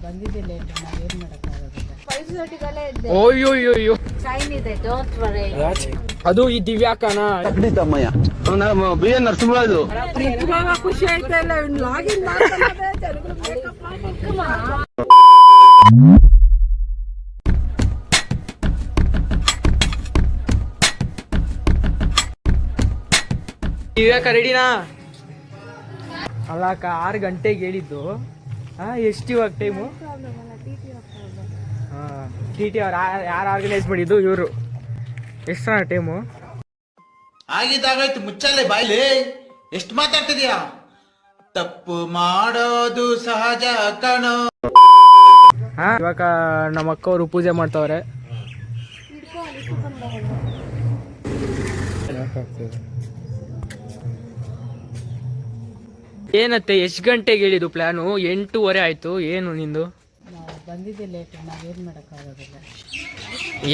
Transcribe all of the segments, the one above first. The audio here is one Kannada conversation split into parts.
ಬಂದಿದೆ ಲೇಟ್, ನಾವೇನು ಮಾಡೋಕ್ಕಾಗೋದಿಲ್ಲ. 5:30 ಇದ್ದೆ. ಓಯ್ಯೋಯ್ಯೋ ಟೈಮ್ ಇದೆ, ಡೋಂಟ್ ವರಿ. ಅದು ಈ ದಿವ್ಯಾಕನ ತಮ್ಮಯ್ಯ ಬಿ ಎನ್ ನರಸಿಂಹರಾಜು. ಖುಷಿ ಆಯ್ತಾ ಇಲ್ಲ, ಲಾಗಿನ್ ಮಾಡ್ತಾರೆ ಜನಗಳು ಮೇಕಪ್ ಮಾಡ್ಬೇಕು. ದಿವ್ಯಾಕ ರೆಡಿನಾ? ಅಲ್ಲಕ್ಕ 6 ಗಂಟೆಗೆ ಹೇಳಿದ್ದು. ಎಷ್ಟು ಇವಾಗ ಟೈಮು? ಟಿ ಟಿ ಅವ್ರು ಯಾರು ಆರ್ಗನೈಸ್ ಮಾಡಿದ್ದು? ಇವರು. ಎಷ್ಟು ಟೈಮು? ಆಗಿದ್ದಾಗಾಯ್ತು, ಮುಚ್ಚಾಲೆ ಬಾಯ್ಲಿ. ಎಷ್ಟು ಮಾತಾಡ್ತಿದ್ಯಾ? ತಪ್ಪು ಮಾಡೋದು ಸಹಜ ಕಣೋ. ಇವಾಗ ನಮ್ಮ ಅಕ್ಕವರು ಪೂಜೆ ಮಾಡ್ತಾವ್ರೆ. ಏನತ್ತೆ ಎಷ್ಟು ಗಂಟೆಗೆ ಹೇಳಿದ್ದು ಪ್ಲಾನು? 8:30 ಆಯ್ತು. ಏನು ನಿಂದು? ಬಂದಿದೆ ಲೇಟ್, ನಾವೇನು ಮಾಡೋಕ್ಕಾಗೋದಿಲ್ಲ.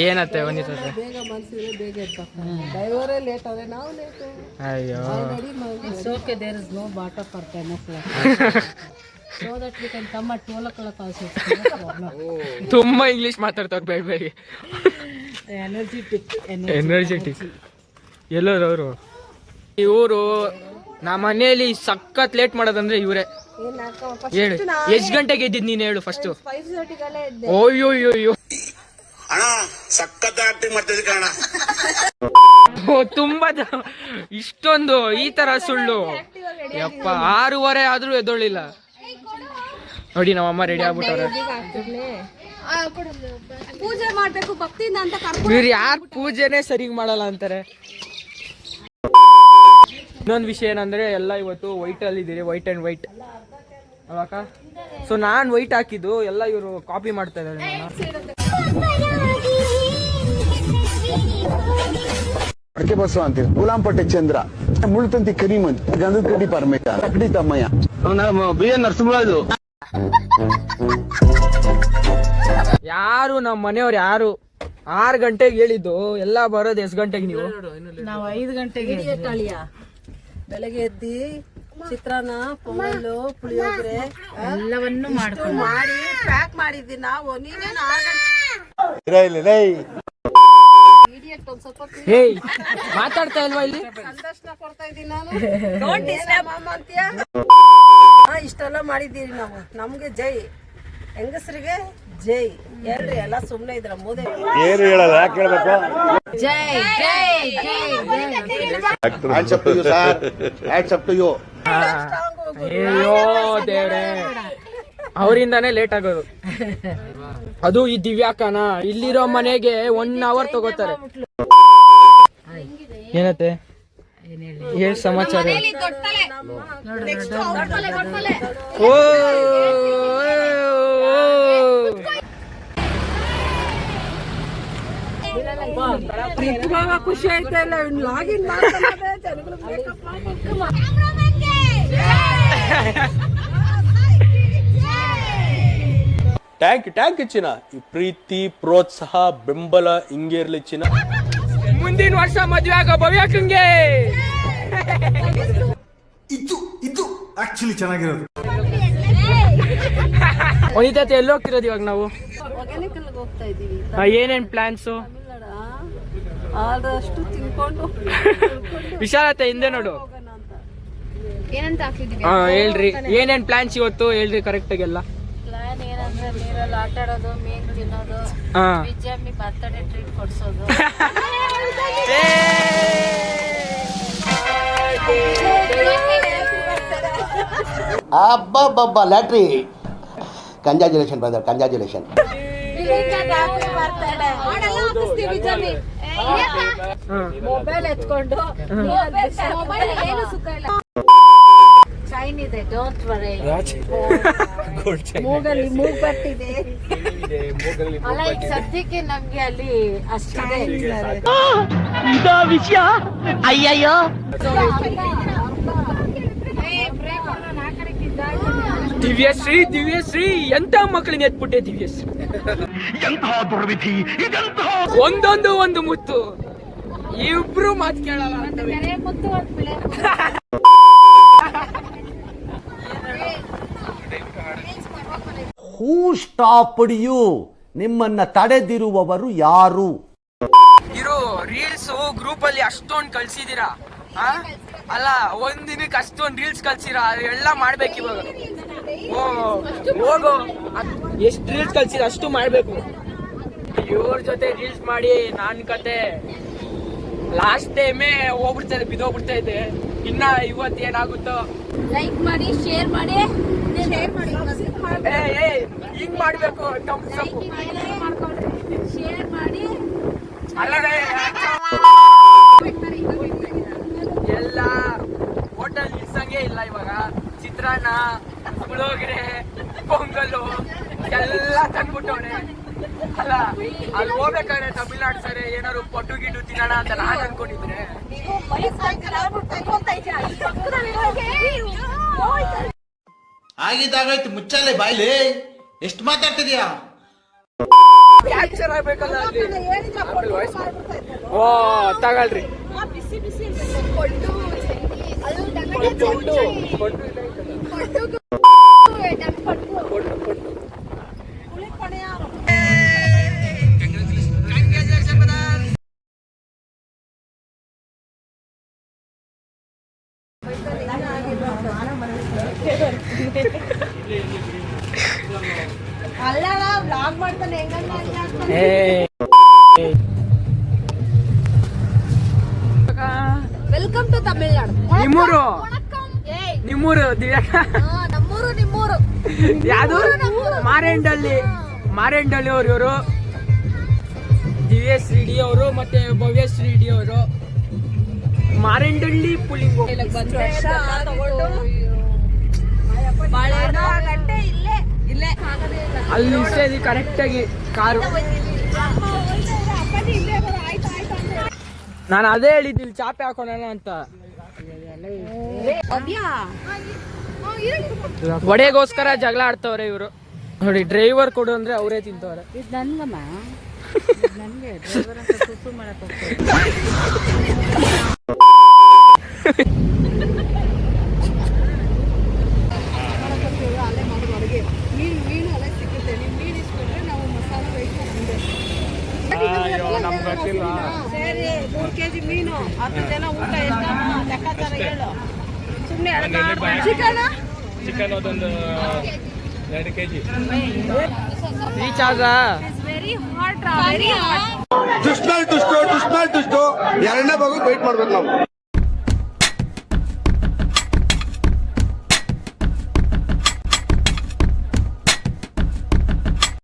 ಏನತ್ತೆ ಬಂದಿತ್ತು? ಬೇಗ ಮನಸ್ಸಿದ್ರೆ ಬೇಗ ಇರ್ಬೇಕು. ಡ್ರೈವರೇ ಲೇಟ್ ಆದರೆ ನಾವು ಲೇಟು. ಅಯ್ಯೋ, okay, there is no bottom for camouflage. So that we can come at 12 o'clock also. ತುಂಬಾ ಇಂಗ್ಲಿಷ್ ಮಾತಾಡ್ತಾವ್ರು ಬೇಡ ಬೇಗ. ಎನರ್ಜೆಟಿಕ್ ಎಲ್ಲರೂ ಅವರು. ಇವರು ನಮ್ಮ ಮನೆಯಲ್ಲಿ ಸಖತ್ ಲೇಟ್ ಮಾಡೋದಂದ್ರೆ ಇವರೇ. ಹೇಳು, ಎಷ್ಟು ಗಂಟೆಗೆ ಎದ್ದಿದ್ ನೀನು? ಹೇಳು ಫಸ್ಟ್. 5:30 ಇದ್ದೆ. ಓಯ್ಯೋಯ್ಯೋ ಅಣ್ಣ ಸಖತ್ ಆಕ್ಟಿಂಗ್ ಮಾಡ್ತಿದ್ದೆ ಕಣ. ತುಂಬಾ ಇಷ್ಟೊಂದು ಈ ತರ ಸುಳ್ಳು ಯಪ್ಪ. 6:30 ಆದ್ರೂ ಎದ್ದೊಳ್ಳಿಲ್ಲ ನೋಡಿ. ನಮ್ಮಮ್ಮ ರೆಡಿ ಆಗ್ಬಿಟ್ಟವ್ರೆ. ಪೂಜೆ ಮಾಡ್ಬೇಕು ಭಕ್ತಿಯಿಂದ ಅಂತ ಇವ್ರು ಯಾರು ಪೂಜೆನೇ ಸರಿಗ್ ಮಾಡಲ್ಲ ಅಂತಾರೆ. ಇನ್ನೊಂದು ವಿಷಯ ಏನಂದ್ರೆ ಎಲ್ಲ ಇವತ್ತು ವೈಟ್ ಅಲ್ಲಿ ಇದೀರಿ, ವೈಟ್ ಅಂಡ್ ವೈಟ್ ಅಲ್ವಾಕ? ಸೊ ನಾನ್ ವೈಟ್ ಹಾಕಿದ್ದು ಎಲ್ಲ ಇವರು ಕಾಪಿ ಮಾಡ್ತಾ ಇದ್ದಾರೆ. ಅಡಕೆ ಬಸವ ಅಂತೀವಿ, ಗುಲಾಂಪಟ್ಟೆ ಚಂದ್ರ, ಮುಳ್ತಂತಿ ಕರಿಮಂತ್, ಗಂಧದ ಕಡ್ಡಿ ಪರಮೇಶ, ತಕ್ಕಡಿ ತಮ್ಮಯ್ಯ, ಬಿ ಎನ್ ನರಸಿಂಹರಾಜು. ಯಾರು ನಮ್ಮ ಮನೆಯವ್ರು ಯಾರು 6 ಗಂಟೆಗೆ ಹೇಳಿದ್ದು? ಎಲ್ಲ ಬರೋದು ಎಷ್ಟು ಗಂಟೆಗೆ? ನೀವು? ನಾವು 5 ಗಂಟೆಗೆ ಬೆಳಗ್ಗೆ ಎದ್ದಿ ಚಿತ್ರಾನ್ನ, ಪೊಂಗಲ್ಲು, ಪುಳಿಯೋಗರೆ ಎಲ್ಲವನ್ನು ಮಾಡ್ಕೊಂಡು ಮಾಡಿ ಪ್ಯಾಕ್ ಮಾಡಿದ್ವಿ ನಾವು. ನೀವೇನು 6 ಹೇ ಮಾತಾಡ್ತಾ ಇಲ್ವಾ ಇಲ್ಲಿ? ಸಂದರ್ಶನ ಕೊಡ್ತಾ ಇದ್ದೀನಿ ನಾನು. ಇಷ್ಟೆಲ್ಲ ಮಾಡಿದ್ದೀರಿ ನಾವು. ನಮ್ಗೆ ಜೈ, ಹೆಂಗಸರಿಗೆ ಜೈ. ಹೇಳ್ರಿ, ಎಲ್ಲ ಸುಮ್ನೆ ಇದ್ರ ಮೋದಿ ಏನು ಹೇಳಲ್ಲ, ಯಾಕೆ ಹೇಳ್ಬೇಕು? ಜೈ ಜೈ ಜೈ hands up to you sir, hands up to you. ಅಯ್ಯೋ ದೇವ್ರೆ, ಅವರಿಂದಾನೇ ಲೇಟ್ ಆಗೋದು. ಅದು ಈ ದಿವ್ಯಾಕನ ಇಲ್ಲಿರೋ ಮನೆಗೆ 1 hour ತಗೋತಾರೆ. ಏನತ್ತೆ ಏನ್ ಸಮಾಚಾರ? ಓ ಖುಷಿ ಆಯ್ತಾ ಇಲ್ಲ, ಲಾಗಿನ್ ಮಾಡ್ತಾರೆ ಜನಗಳು ಮೇಕಪ್ ಮಾಡ್ಬೇಕು. ಟ್ಯಾಂಕ್ ಚಿನ್ನ. ಈ ಪ್ರೀತಿ, ಪ್ರೋತ್ಸಾಹ, ಬೆಂಬಲ ಹಿಂಗೆ ಇರ್ಲಿ ಚಿನ್ನ. ಮುಂದಿನ ವರ್ಷ ಮದ್ವೆ ಆಗೋ ಭವ್ಯಕ್ಕಂಗೆ. ಇದು ಆಕ್ಚುಲಿ ಚೆನ್ನಾಗಿರೋದು. ವನಿತೆ ಎಲ್ಲಿ ಹೋಗ್ತಿರೋದು ಇವಾಗ ನಾವು? ಹೋಗ್ತಾ ಇದೀವಿ. ಏನೇನ್ ಪ್ಲಾನ್ಸು? ಆದಷ್ಟು ತಿನ್ಕೊಂಡು ವಿಶಾಲತೆ ಹಿಂದೆ ನೋಡು. ಹೇಳ್ರಿ ಏನೇನ್ ಪ್ಲಾನ್ಸ್ ಇವತ್ತು? ಹೇಳ್ರಿ ಕರೆಕ್ಟ್ ಆಗಿ ಎಲ್ಲ. ಪ್ಲಾನ್ ಏನಂದ್ರೆ ನೀರಲ್ಲಿ ಆಟ ಆಡೋದು, ಮೀನ್ ತಿನ್ನೋದು, ವಿಜಯಮ್ಮಿ ಬರ್ತಡೇ ಟ್ರೀಟ್ ಕೊಡ್ಸೋದು. ಅಬ್ಬಬ್ಬಬ್ಬ lottery. Congratulation brother, congratulation. Mobile ಎತ್ಕೊಂಡು ಏನು ಸುಖ ಇಲ್ಲ. ಚೈನ್ ಇದೆ, ಡೋಂಟ್ ವರಿ. ಮೂಗಲ್ಲಿ ಮೂಗ್ ಬರ್ತಿದೆ ಅಲ್ಲ, ಈಗ ಸದ್ಯಕ್ಕೆ ನಮ್ಗೆ ಅಲ್ಲಿ ಅಷ್ಟಿದೆ ವಿಷಯ. ಅಯ್ಯಯ್ಯೋ ದಿವ್ಯಶ್ರೀ, ದಿವ್ಯಶ್ರೀ ಎಂತ ಮಕ್ಕಳನ್ನ ಎತ್ಬಿಟ್ಟೆ ದಿವ್ಯಶ್ರೀ. ಒಂದು ಮುತ್ತು. ಇಬ್ರು ಮಾತು ಕೇಳಲ್ಲ. ಹೂ ಸ್ಟಾಪ್ಡ್ ಯು? ನಿಮ್ಮನ್ನ ತಡೆದಿರುವವರು ಯಾರು? ಇರೋ ರೀಲ್ಸ್ ಗ್ರೂಪ್ ಅಲ್ಲಿ ಅಷ್ಟೊಂದು ಕಳ್ಸಿದೀರಾ, ಅಲ್ಲ ಒಂದ್ ದಿನಕ್ಕೆ ಅಷ್ಟೊಂದು ರೀಲ್ಸ್ ಕಳ್ಸಿರಾ, ಎಲ್ಲ ಮಾಡ್ಬೇಕು ಇವಾಗ. ಹೋಗೋ, ಎಷ್ಟು ರೀಲ್ಸ್ ಕಳ್ಸಿರ ಅಷ್ಟು ಮಾಡ್ಬೇಕು. ಇವ್ರ ಜೊತೆ ರೀಲ್ಸ್ ಮಾಡಿ ನಾನ್ ಕತೆ ಲಾಸ್ಟ್ ಟೈಮೇ ಹೋಗ್ಬಿಡ್ತಾರೆ, ಬಿದ್ದೋಗ್ಬಿಡ್ತಾ ಇದೆ. ಇನ್ನ ಇವತ್ತು ಏನಾಗುತ್ತೋ. ಲೈಕ್ ಮಾಡಿ, ಶೇರ್ ಮಾಡಿ, ಹಿಂಗ್ ಮಾಡ್ಬೇಕು. ಶೇರ್ ಮಾಡಿ. ಅಲ್ಲದೆ ಎಲ್ಲ ಹೋಟೆಲ್ ನಿಲ್ಸಂಗೆ ಇಲ್ಲ ಇವಾಗ. ಚಿತ್ರಾನ್ನ, ಪುಳಿಯೋಗರೆ, ಪೊಂಗಲ್ಲು ಎಲ್ಲ ತಂದ್ಬಿಟ್ಟವ್ರೆ. ಅಲ್ಲ ಅಲ್ಲಿ ಹೋಗ್ಬೇಕಾದ್ರೆ ತಮಿಳ್ನಾಡು ಸರಿ ಏನಾದ್ರು ಪೊಟ್ಟು ಗಿಟ್ಟು ತಿನ್ನೋಣ ಅಂತ ನಾನು ಅನ್ಕೊಂಡಿದ್ರೆ, ಆಗಿದ್ದಾಗಾಯ್ತು ಮುಚ್ಚಾಲೆ ಬಾಯ್ಲಿ, ಎಷ್ಟು ಮಾತಾಡ್ತಿದ್ಯಾ? ಕ್ಯಾಪ್ಚರ್ ಆಗ್ಬೇಕಲ್ಲ ಅಲ್ಲಿ. ಓ ತಗೊಳ್ರಿ. Welcome to Tamil Nadu. ನಿಮ್ಮೂರು ನಮ್ಮೂರು ಯಾವುದು? ಮಾರೇಂಡಳ್ಳಿ ಅವರು. ಇವರು ದಿವ್ಯಶ್ರೀ ಡಿ ಅವರು ಮತ್ತೆ ಭವ್ಯಶ್ರೀ ಡಿ ಅವರು. ಮಾರೇಂಡಳ್ಳಿ ಪುಲಿಂಗು. ಅಲ್ಲಿ ನಿಲ್ಸೇದಿ ಕರೆಕ್ಟಾಗಿ ಕಾರು. ನಾನು ಅದೇ ಹೇಳಿದ್ದಿಲ್ಲ ಚಾಪೆ ಹಾಕೋಣ ಅಂತ. ಒಡೆಗೋಸ್ಕರ ಜಗಳ ಆಡ್ತವ್ರೆ ಇವರು. ನೋಡಿ ಡ್ರೈವರ್ ಕೊಡು ಅಂದ್ರೆ ಅವರೇ ತಿಂತವ್ರೆ. ಸರಿ 3 kg ಮೀನು, 10 ಜನ ಊಟ ಎಷ್ಟು ಲೆಕ್ಕಾಚಾರ ಹೇಳು. ಸುಮ್ಮನೆ ಚಿಕನ್ ಅದೊಂದು 2 kg. ರೀಚ್ ಆದ ವೆರಿ ಹಾಟ್. ಟುಷ್ಟು ಎರಡನೇ ಭಾಗ ವೇಟ್ ಮಾಡ್ಬೇಕು ನಾವು.